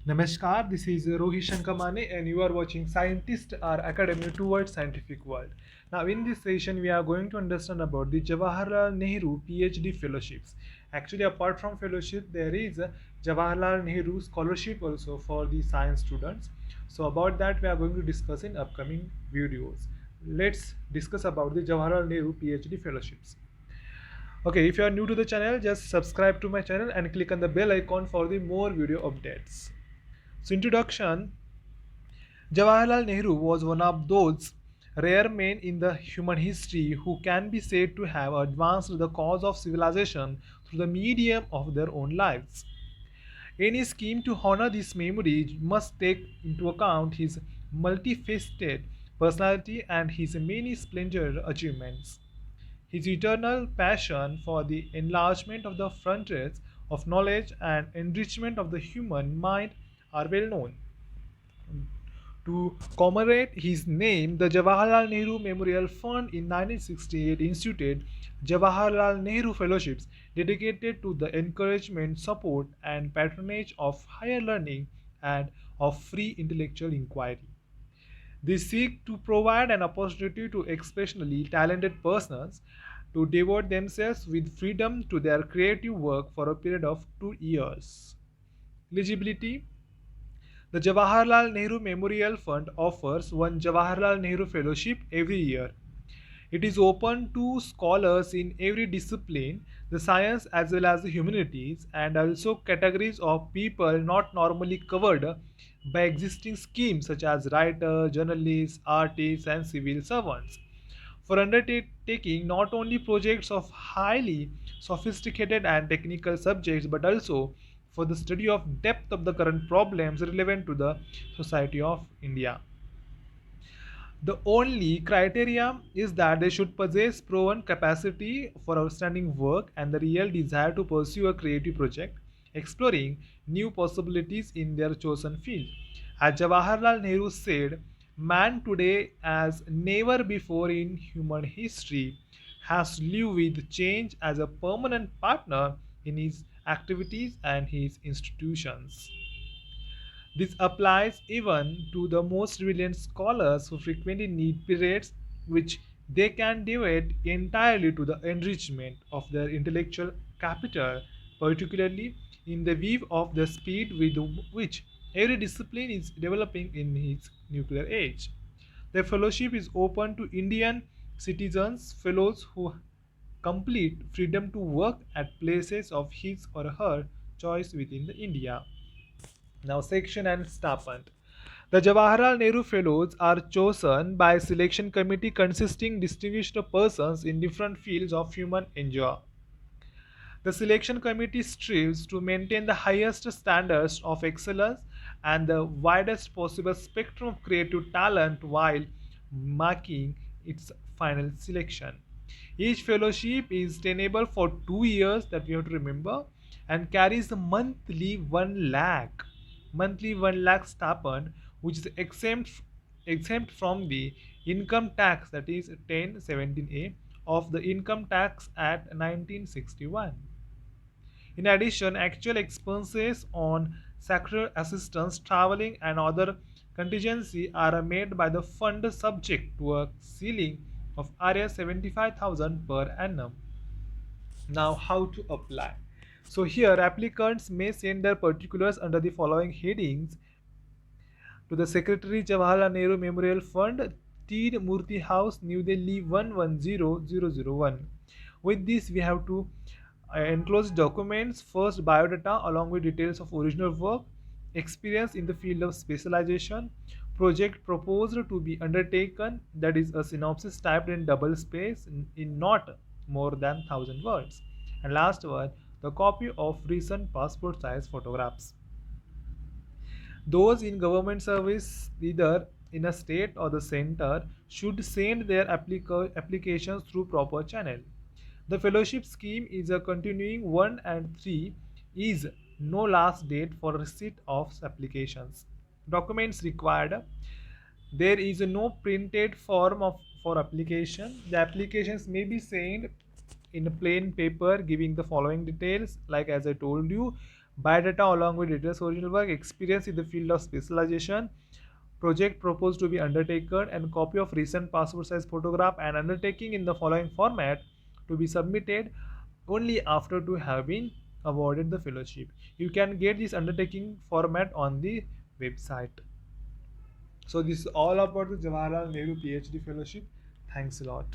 Namaskar, this is Rohit Shankamane and you are watching Scientists Are Academy Towards Scientific World. Now in this session we are going to understand about the Jawaharlal Nehru PhD fellowships. Actually apart from fellowship there is a Jawaharlal Nehru scholarship also for the science students. So about that we are going to discuss in upcoming videos. Let's discuss about the Jawaharlal Nehru PhD fellowships. Okay, if you are new to the channel, just subscribe to my channel and click on the bell icon for the more video updates. So introduction, Jawaharlal Nehru was one of those rare men in the human history who can be said to have advanced the cause of civilization through the medium of their own lives. Any scheme to honor this memory must take into account his multifaceted personality and his many splendid achievements. His eternal passion for the enlargement of the frontiers of knowledge and enrichment of the human mind are well known. To commemorate his name, the Jawaharlal Nehru Memorial Fund in 1968 instituted Jawaharlal Nehru Fellowships dedicated to the encouragement, support, and patronage of higher learning and of free intellectual inquiry. They seek to provide an opportunity to exceptionally talented persons to devote themselves with freedom to their creative work for a period of 2 years. Eligibility, the Jawaharlal Nehru Memorial Fund offers one Jawaharlal Nehru Fellowship every year. It is open to scholars in every discipline, the science as well as the humanities, and also categories of people not normally covered by existing schemes such as writers, journalists, artists, and civil servants. For undertaking not only projects of highly sophisticated and technical subjects but also for the study of depth of the current problems relevant to the society of India. The only criteria is that they should possess proven capacity for outstanding work and the real desire to pursue a creative project, exploring new possibilities in their chosen field. As Jawaharlal Nehru said, man today, as never before in human history, has to live with change as a permanent partner in his activities and his institutions. This applies even to the most brilliant scholars who frequently need periods which they can devote entirely to the enrichment of their intellectual capital, particularly in the view of the speed with which every discipline is developing in its nuclear age. The fellowship is open to Indian citizens, fellows who complete freedom to work at places of his or her choice within the India. Now, section and stipend. The Jawaharlal Nehru Fellows are chosen by a selection committee consisting distinguished persons in different fields of human endeavor. The selection committee strives to maintain the highest standards of excellence and the widest possible spectrum of creative talent while marking its final selection. Each fellowship is tenable for 2 years, that we have to remember, and carries the monthly 1 lakh stipend, which is exempt from the income tax, that is 1017A of the Income Tax Act 1961. In addition, actual expenses on secretarial assistance, traveling, and other contingency are made by the fund subject to a ceiling of Rs 75,000 per annum. Now, how to apply? So here applicants may send their particulars under the following headings to the Secretary, Jawaharlal Nehru Memorial Fund, Teen Murti House, New Delhi 110001. With this, we have to enclose documents. First, biodata along with details of original work, experience in the field of specialization, project proposed to be undertaken, that is a synopsis typed in double space in not more than 1000 words. And last one, the copy of recent passport size photographs. Those in government service, either in a state or the center, should send their applications through proper channel. The fellowship scheme is a continuing 1 and 3 is no last date for receipt of applications. Documents required. There is no printed form for application. The applications may be sent in a plain paper giving the following details, like as I told you, Biodata along with details original work, experience in the field of specialization, project proposed to be undertaken, and copy of recent passport size photograph and undertaking in the following format to be submitted only after to have been awarded the fellowship. You can get this undertaking format on the website. So this is all about the Jawaharlal Nehru PhD fellowship. Thanks a lot.